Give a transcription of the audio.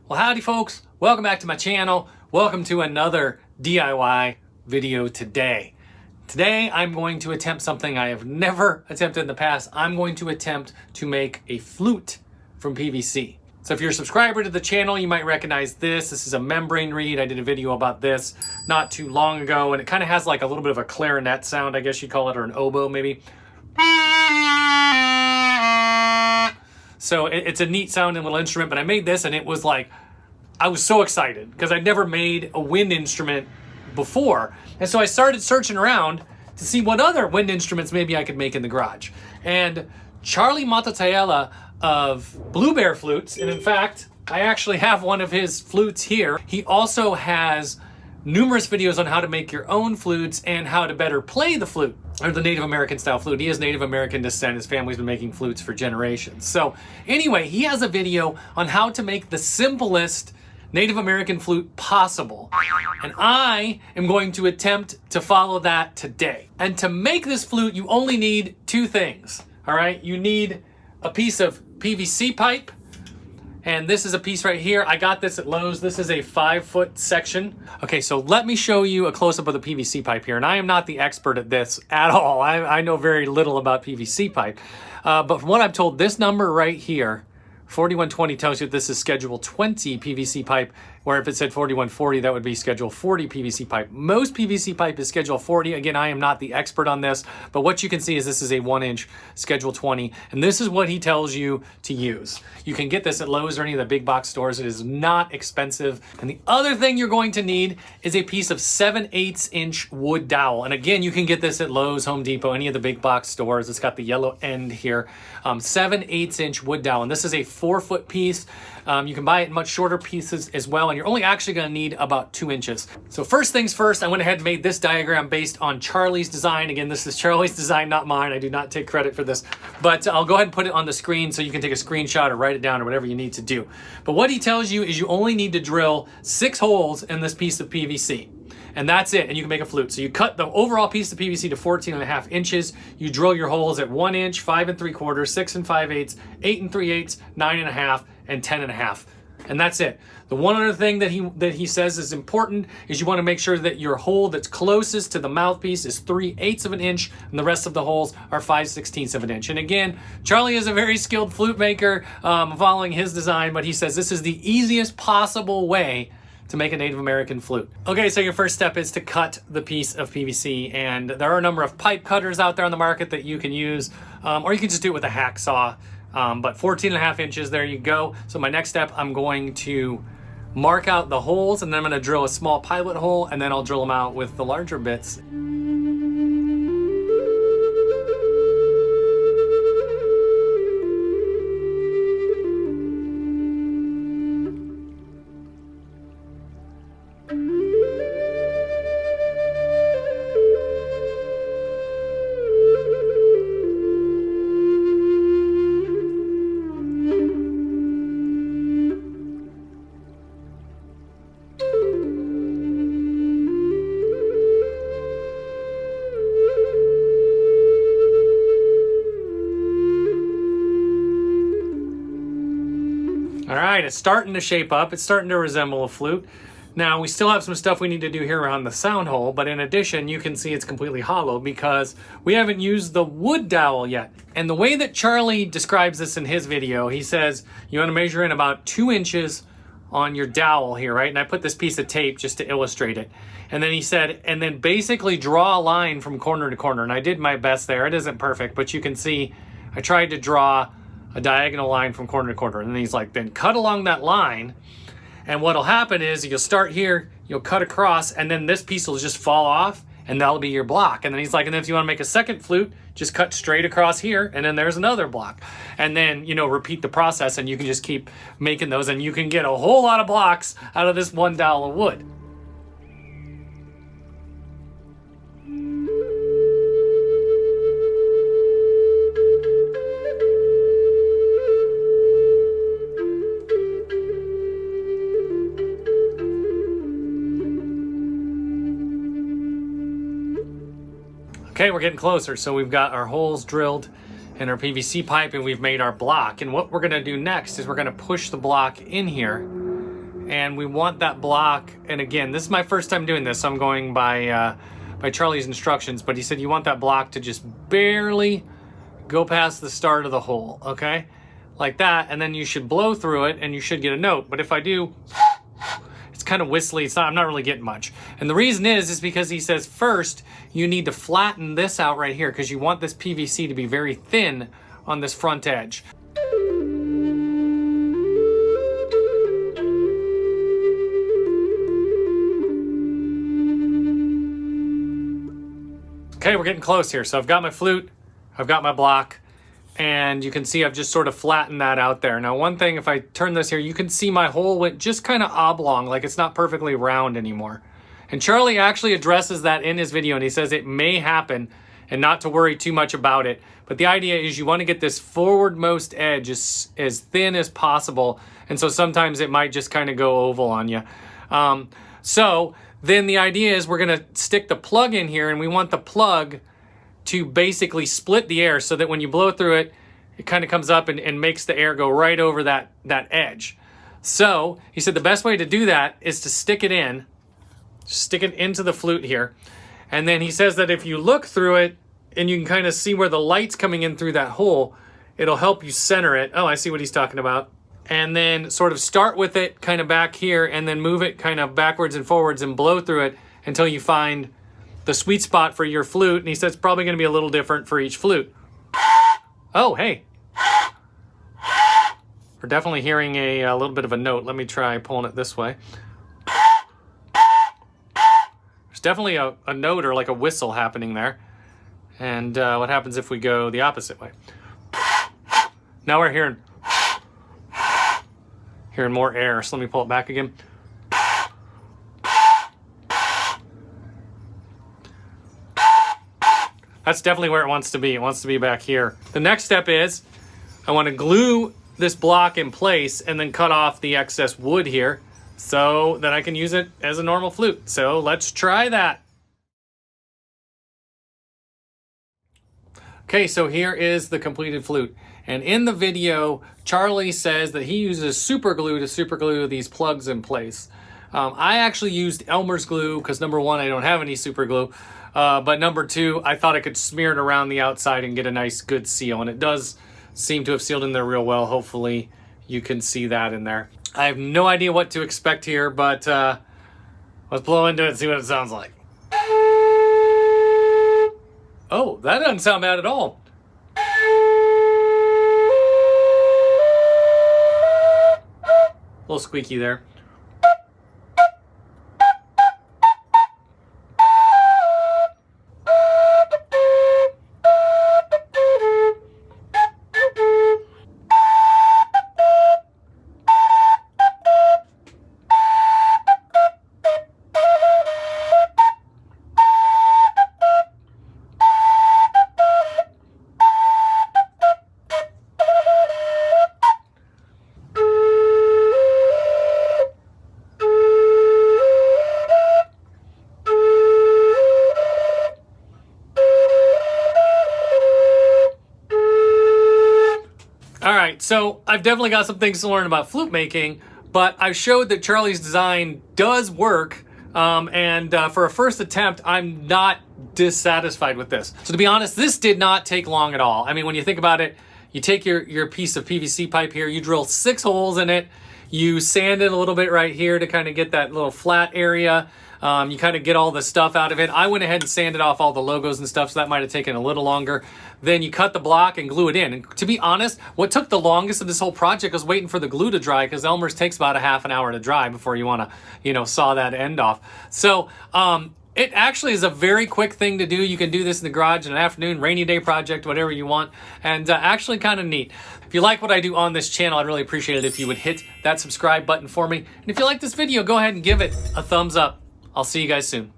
Well, howdy folks, welcome back to my channel. Welcome to another DIY video today. Today I'm going to attempt something I have never attempted in the past. I'm going to attempt to make a flute from PVC. So if you're a subscriber to the channel, you might recognize this. This is a membrane reed. I did a video about this not too long ago, and it kind of has like a little bit of a clarinet sound, I guess you'd call it, or an oboe maybe. So it's a neat sounding little instrument, but I made this and it was like, I was so excited because I'd never made a wind instrument before. And so I started searching around to see what other wind instruments maybe I could make in the garage. And Charlie Mato Toyela of Blue Bear Flutes, and in fact, I actually have one of his flutes here. He also has numerous videos on how to make your own flutes and how to better play the flute, or the Native American style flute. He has Native American descent. His family's been making flutes for generations. So anyway, he has a video on how to make the simplest Native American flute possible. And I am going to attempt to follow that today. And to make this flute, you only need two things, all right? You need a piece of PVC pipe, and this is a piece right here. I got this at Lowe's. This is a 5-foot section. Okay, so let me show you a close-up of the PVC pipe here. And I am not the expert at this at all. I know very little about PVC pipe. But from what I'm told, this number right here, 4120, tells you this is schedule 20 PVC pipe, where if it said 4140, that would be schedule 40 PVC pipe. Most PVC pipe is schedule 40. Again, I am not the expert on this, but what you can see is this is a 1-inch schedule 20, and this is what he tells you to use. You can get this at Lowe's or any of the big box stores. It is not expensive. And the other thing you're going to need is a piece of 7/8-inch wood dowel. And again, you can get this at Lowe's, Home Depot, any of the big box stores. It's got the yellow end here. 7/8-inch wood dowel, and this is a 4-foot piece. You can buy it in much shorter pieces as well, and you're only actually going to need about 2 inches. So first things first, I went ahead and made this diagram based on Charlie's design. Again, this is Charlie's design, not mine. I do not take credit for this, but I'll go ahead and put it on the screen so you can take a screenshot or write it down or whatever you need to do. But what he tells you is you only need to drill 6 holes in this piece of PVC. And that's it, and you can make a flute. So you cut the overall piece of PVC to 14.5 inches. You drill your holes at 1 inch, 5 3/4, 6 5/8, 8 3/8, 9.5, and 10.5. And that's it. The one other thing that he says is important is you want to make sure that your hole that's closest to the mouthpiece is 3/8 of an inch, and the rest of the holes are 5/16 of an inch. And again, Charlie is a very skilled flute maker, following his design, but he says this is the easiest possible way to make a Native American flute. Okay, so your first step is to cut the piece of PVC, and there are a number of pipe cutters out there on the market that you can use, or you can just do it with a hacksaw, but 14.5 inches, there you go. So my next step, I'm going to mark out the holes, and then I'm gonna drill a small pilot hole, and then I'll drill them out with the larger bits. All right, it's starting to shape up. It's starting to resemble a flute. Now, we still have some stuff we need to do here around the sound hole, but in addition, you can see it's completely hollow because we haven't used the wood dowel yet. And the way that Charlie describes this in his video, he says you want to measure in about 2 inches on your dowel here, right? And I put this piece of tape just to illustrate it. And then he said, and then basically draw a line from corner to corner. And I did my best there. It isn't perfect, but you can see I tried to draw a diagonal line from corner to corner. And then he's like, then cut along that line. And what'll happen is you'll start here, you'll cut across, and then this piece will just fall off, and that'll be your block. And then he's like, and then if you want to make a second flute, just cut straight across here, and then there's another block. And then, you know, repeat the process, and you can just keep making those, and you can get a whole lot of blocks out of this one dowel of wood. Okay, we're getting closer. So we've got our holes drilled in our PVC pipe and we've made our block. And what we're gonna do next is we're gonna push the block in here and we want that block. And again, this is my first time doing this, so I'm going by Charlie's instructions, but he said you want that block to just barely go past the start of the hole, okay? Like that, and then you should blow through it and you should get a note. But if I do, it's kind of whistly, I'm not really getting much. And the reason is because he says first you need to flatten this out right here because you want this PVC to be very thin on this front edge. Okay, we're getting close here. So I've got my flute, I've got my block, and you can see I've just sort of flattened that out there. Now, one thing, if I turn this here, you can see my hole went just kind of oblong, like it's not perfectly round anymore. And Charlie actually addresses that in his video, and he says it may happen and not to worry too much about it. But the idea is you want to get this forwardmost edge as thin as possible. And so sometimes it might just kind of go oval on you. So then the idea is we're going to stick the plug in here, and we want the plug to basically split the air so that when you blow through it, it kind of comes up and makes the air go right over that edge. So he said the best way to do that is to stick it into the flute here. And then he says that if you look through it and you can kind of see where the light's coming in through that hole, it'll help you center it. Oh, I see what he's talking about. And then sort of start with it kind of back here and then move it kind of backwards and forwards and blow through it until you find the sweet spot for your flute. And he says it's probably going to be a little different for each flute. Oh, hey. We're definitely hearing a little bit of a note. Let me try pulling it this way. There's definitely a note or like a whistle happening there. And what happens if we go the opposite way? Now we're hearing more air. So let me pull it back again. That's definitely where it wants to be. It wants to be back here. The next step is I want to glue this block in place and then cut off the excess wood here so that I can use it as a normal flute. So let's try that. Okay, so here is the completed flute. And in the video, Charlie says that he uses super glue to super glue these plugs in place. I actually used Elmer's glue because number one, I don't have any super glue. But number two, I thought I could smear it around the outside and get a nice good seal. And it does seem to have sealed in there real well. Hopefully you can see that in there. I have no idea what to expect here, but let's blow into it and see what it sounds like. Oh, that doesn't sound bad at all. A little squeaky there. All right, so I've definitely got some things to learn about flute making, but I've showed that Charlie's design does work, and for a first attempt, I'm not dissatisfied with this. So to be honest, this did not take long at all. I mean, when you think about it, you take your piece of PVC pipe here, you drill 6 holes in it, you sand it a little bit right here to kind of get that little flat area. You kind of get all the stuff out of it. I went ahead and sanded off all the logos and stuff, so that might have taken a little longer. Then you cut the block and glue it in. And to be honest, what took the longest of this whole project was waiting for the glue to dry, because Elmer's takes about a half an hour to dry before you want to, saw that end off. So it actually is a very quick thing to do. You can do this in the garage in an afternoon, rainy day project, whatever you want, and actually kind of neat. If you like what I do on this channel, I'd really appreciate it if you would hit that subscribe button for me. And if you like this video, go ahead and give it a thumbs up. I'll see you guys soon.